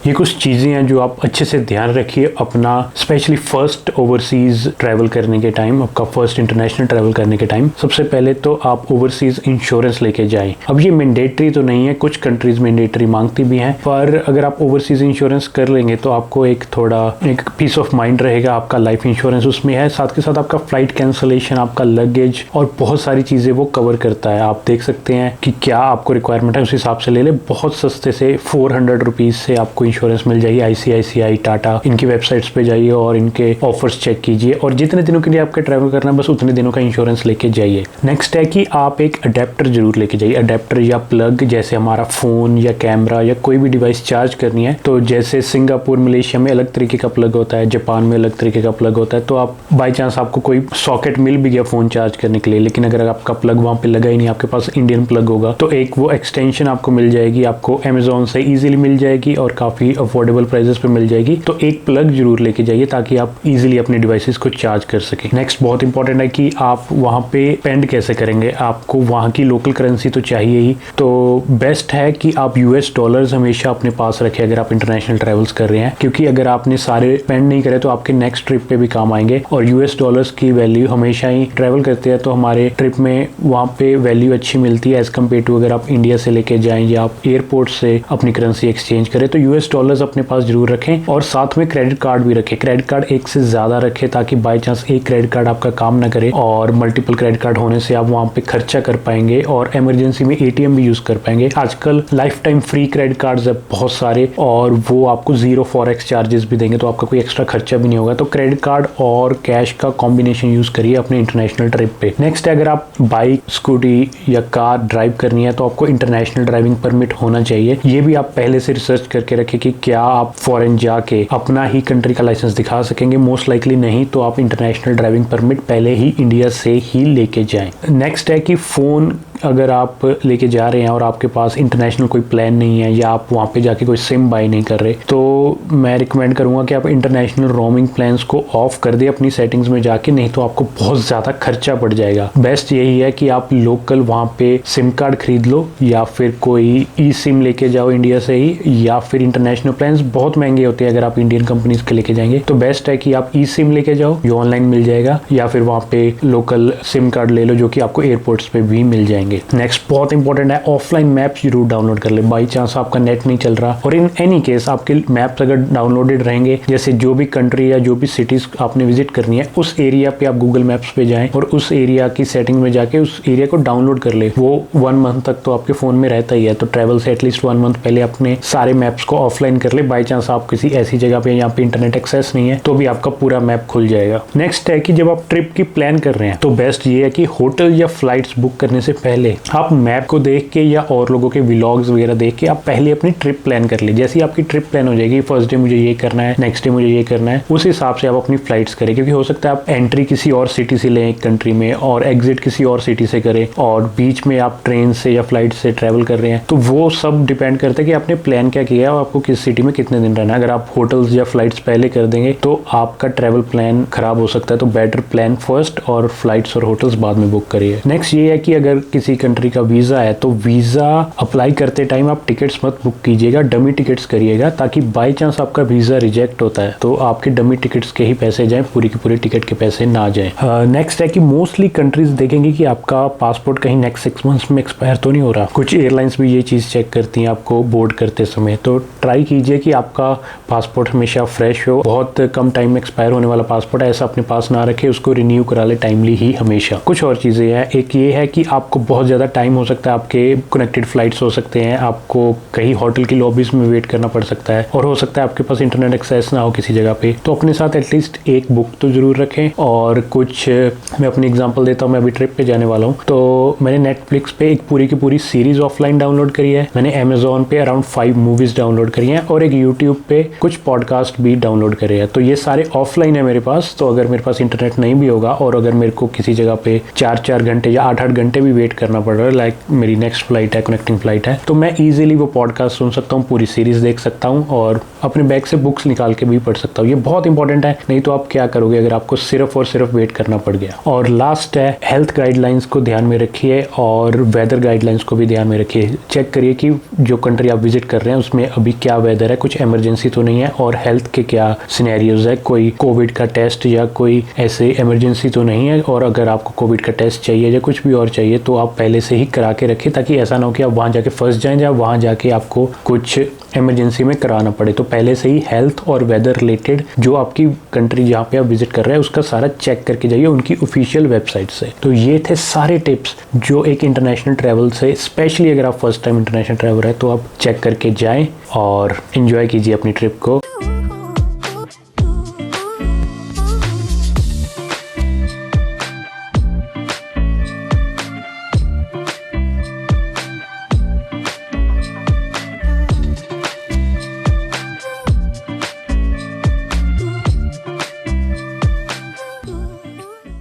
ये कुछ चीज़ें हैं जो आप अच्छे से ध्यान रखिए अपना, स्पेशली फर्स्ट ओवरसीज ट्रैवल करने के टाइम, आपका फर्स्ट इंटरनेशनल ट्रैवल करने के टाइम। सबसे पहले तो आप ओवरसीज इंश्योरेंस लेके जाएं। अब ये मैंडेटरी तो नहीं है, कुछ कंट्रीज मैंडेटरी मांगती भी हैं, पर अगर आप ओवरसीज इंश्योरेंस कर लेंगे तो आपको एक पीस ऑफ माइंड रहेगा, आपका लाइफ इंश्योरेंस उसमें है। साथ के साथ आपका फ्लाइट कैंसलेशन, आपका लगेज और बहुत सारी चीज़ें वो कवर करता है। आप देख सकते हैं कि क्या आपको रिक्वायरमेंट है, उस हिसाब से ले ले। बहुत सस्ते से 400 रुपीज़ से आपको इंश्योरेंस मिल जाएगी। ICICI, टाटा, इनकी वेबसाइट्स पे जाइए और इनके ऑफर्स चेक कीजिए और जितने दिनों के लिए आपका ट्रैवल करना है बस उतने दिनों का इंश्योरेंस लेके जाइए। नेक्स्ट है कि आप एक अडेप्टर जरूर लेके जाइए। अडेप्टर या प्लग, जैसे हमारा फोन या कैमरा या कोई भी डिवाइस चार्ज करनी है तो जैसे सिंगापुर, मलेशिया में अलग तरीके का प्लग होता है, जापान में अलग तरीके का प्लग होता है। तो आप बाई चांस आपको कोई सॉकेट मिल भी गया फोन चार्ज करने के लिए, लेकिन अगर आपका प्लग वहां पे लगा ही नहीं, आपके पास इंडियन प्लग होगा, तो एक वो एक्सटेंशन आपको मिल जाएगी, आपको अमेजोन से इजीली मिल जाएगी और काफी अफोर्डेबल प्राइसेस पे मिल जाएगी। तो एक प्लग जरूर लेके जाइए ताकि आप इजीली अपने डिवाइसेस को चार्ज कर सकें। नेक्स्ट बहुत इंपॉर्टेंट है कि आप वहां पे पेंड कैसे करेंगे, आपको वहां की लोकल करेंसी तो चाहिए ही। तो बेस्ट है कि आप US डॉलर्स हमेशा अपने पास रखें अगर आप इंटरनेशनल ट्रेवल्स कर रहे हैं, क्योंकि अगर आपने सारे पेंड नहीं करे तो आपके नेक्स्ट ट्रिप पे भी काम आएंगे। और US डॉलर्स की वैल्यू हमेशा ही, ट्रेवल करते हैं तो हमारे ट्रिप में वहां पे वैल्यू अच्छी मिलती है एज कम्पेयर टू अगर आप इंडिया से लेके जाएं या आप एयरपोर्ट से अपनी करेंसी एक्सचेंज करें। तो US डॉलर्स अपने पास जरूर रखें और साथ में क्रेडिट कार्ड भी रखें। क्रेडिट कार्ड एक से ज्यादा रखें ताकि बाई चांस एक क्रेडिट कार्ड आपका काम ना करे और मल्टीपल क्रेडिट कार्ड होने से आप वहां पे खर्चा कर पाएंगे और इमरजेंसी में ATM भी यूज कर पाएंगे। आजकल life time free credit cards है बहुत सारे और वो आपको 0 फॉरेक्स चार्जेस भी देंगे, तो आपका कोई एक्स्ट्रा खर्चा भी नहीं होगा। तो क्रेडिट कार्ड और कैश का कॉम्बिनेशन यूज करिए अपने इंटरनेशनल ट्रिप पे। नेक्स्ट है, अगर आप बाइक, स्कूटी या कार ड्राइव करनी है तो आपको इंटरनेशनल ड्राइविंग परमिट होना चाहिए। ये भी आप पहले से रिसर्च करके रखें कि क्या आप फॉरेन जाके अपना ही कंट्री का लाइसेंस दिखा सकेंगे। मोस्ट लाइकली नहीं, तो आप इंटरनेशनल ड्राइविंग परमिट पहले ही इंडिया से ही लेके जाएं। नेक्स्ट है कि फोन अगर आप लेके जा रहे हैं और आपके पास इंटरनेशनल कोई प्लान नहीं है या आप वहाँ पे जाके कोई सिम बाय नहीं कर रहे, तो मैं रिकमेंड करूँगा कि आप इंटरनेशनल रोमिंग प्लान्स को ऑफ कर दें अपनी सेटिंग्स में जाके, नहीं तो आपको बहुत ज़्यादा खर्चा पड़ जाएगा। बेस्ट यही है कि आप लोकल वहाँ पे सिम कार्ड खरीद लो या फिर कोई ई सिम लेके जाओ इंडिया से ही, या फिर इंटरनेशनल प्लान्स बहुत महंगे होते हैं अगर आप इंडियन कंपनीज के लेके जाएंगे। तो बेस्ट है कि आप ई सिम लेके जाओ जो ऑनलाइन मिल जाएगा, या फिर वहाँ पे लोकल सिम कार्ड ले लो जो कि आपको एयरपोर्ट्स पे भी मिल जाएंगे। नेक्स्ट बहुत इंपॉर्टेंट है, ऑफलाइन मैप्स जरूर डाउनलोड कर ले। बाई चांस आपका नेट नहीं चल रहा और इन एनी केस आपके मैप्स अगर डाउनलोडेड रहेंगे, जैसे जो भी कंट्री या जो भी सिटीज आपने विजिट करनी है उस एरिया पे आप गूगल मैप्स पे जाएं और उस एरिया की सेटिंग में जाके उस एरिया को डाउनलोड कर ले। वो 1 मंथ तक तो आपके फोन में रहता ही है, तो ट्रेवल से एटलीस्ट 1 मंथ पहले अपने सारे मैप्स को ऑफलाइन कर ले। बाई चांस आप किसी ऐसी जगह पे यहाँ पे इंटरनेट एक्सेस नहीं है तो भी आपका पूरा मैप खुल जाएगा। नेक्स्ट है कि जब आप ट्रिप की प्लान कर रहे हैं तो बेस्ट ये है कि होटल या फ्लाइट्स बुक करने से पहले आप मैप को देख के या और लोगों के व्लॉग्स वगैरह देख के आप पहले अपनी ट्रिप प्लान कर ली। जैसे आपकी ट्रिप प्लान हो जाएगी, फर्स्ट डे मुझे ये करना है, नेक्स्ट डे मुझे ये करना है, उस हिसाब से आप अपनी फ्लाइट्स करें, क्योंकि हो सकता है आप एंट्री किसी और सिटी से लें एक कंट्री में और एग्जिट किसी और सिटी से करें और बीच में आप ट्रेन से या फ्लाइट से ट्रेवल कर रहे हैं। तो वो सब डिपेंड करता है कि आपने प्लान क्या किया है और आपको किस सिटी में कितने दिन रहना है। अगर आप होटल्स या फ्लाइट्स पहले कर देंगे तो आपका ट्रेवल प्लान खराब हो सकता है। तो बेटर प्लान फर्स्ट और फ्लाइट्स और होटल्स बाद में बुक करिए। नेक्स्ट ये है कि अगर किसी कंट्री का वीजा है तो वीजा अप्लाई करते टाइम आप टिकट्स मत बुक कीजिएगा, डमी टिकट्स करिएगा, ताकि बाई चांस आपका वीजा रिजेक्ट होता है तो आपके डमी टिकट्स के ही पैसे जाएं, पूरी की पूरी टिकट के पैसे ना जाएं। नेक्स्ट है कि मोस्टली कंट्रीज देखेंगे कि आपका पासपोर्ट कहीं नेक्स्ट 6 मंथ्स में एक्सपायर तो नहीं हो रहा। कुछ एयरलाइंस भी ये चीज चेक करती हैं आपको बोर्ड करते समय, तो ट्राई कीजिए कि आपका पासपोर्ट हमेशा फ्रेश हो। बहुत कम टाइम में एक्सपायर होने वाला पासपोर्ट ऐसा अपने पास ना रखे, उसको रिन्यू करा ले टाइमली ही हमेशा। कुछ और चीजें हैं, एक ये है कि आपको बहुत ज्यादा टाइम हो सकता है, आपके कनेक्टेड फ्लाइट्स हो सकते हैं, आपको कहीं होटल की लॉबीज में वेट करना पड़ सकता है और हो सकता है आपके पास इंटरनेट एक्सेस ना हो किसी जगह पे, तो अपने साथ एटलीस्ट एक बुक तो जरूर रखें। और कुछ मैं अपनी एग्जांपल देता हूँ, मैं अभी ट्रिप पे जाने वाला हूँ तो मैंने नेटफ्लिक्स पे एक पूरी की पूरी सीरीज ऑफलाइन डाउनलोड करी है, मैंने अमेजोन पे अराउंड 5 मूवीज डाउनलोड करी हैं और एक यूट्यूब पे कुछ पॉडकास्ट भी डाउनलोड करे हैं। तो ये सारे ऑफलाइन है मेरे पास। तो अगर मेरे पास इंटरनेट नहीं भी होगा और अगर मेरे को किसी जगह पे 4-4 घंटे या 8-8 घंटे भी वेट करना करना पड़ रहा है, लाइक मेरी नेक्स्ट फ्लाइट है, कनेक्टिंग फ्लाइट है, तो मैं ईजिली वो पॉडकास्ट सुन सकता हूँ, पूरी सीरीज देख सकता हूँ और अपने बैग से बुक्स निकाल के भी पढ़ सकता हूँ। ये बहुत इंपॉर्टेंट है, नहीं तो आप क्या करोगे अगर आपको सिर्फ और सिर्फ वेट करना पड़ गया। और लास्ट है, हेल्थ गाइडलाइंस को ध्यान में रखिए और वेदर गाइडलाइंस को भी ध्यान में रखिए। चेक करिए कि जो कंट्री आप विजिट कर रहे हैं उसमें अभी क्या वेदर है, कुछ इमरजेंसी तो नहीं है और हेल्थ के क्या सिनेरियोज है, कोई कोविड का टेस्ट या कोई ऐसे इमरजेंसी तो नहीं है। और अगर आपको कोविड का टेस्ट चाहिए या कुछ भी और चाहिए तो आप पहले से ही करा के रखें, ताकि ऐसा ना हो कि आप वहाँ जाके फंस जाएं या वहाँ जाके आपको कुछ इमरजेंसी में कराना पड़े। तो पहले से ही हेल्थ और वेदर रिलेटेड जो आपकी कंट्री जहाँ पे आप विजिट कर रहे हैं उसका सारा चेक करके जाइए उनकी ऑफिशियल वेबसाइट से। तो ये थे सारे टिप्स जो एक इंटरनेशनल ट्रैवल से, स्पेशली अगर आप फर्स्ट टाइम इंटरनेशनल ट्रैवलर है तो आप चेक करके जाएं और एंजॉय कीजिए अपनी ट्रिप को।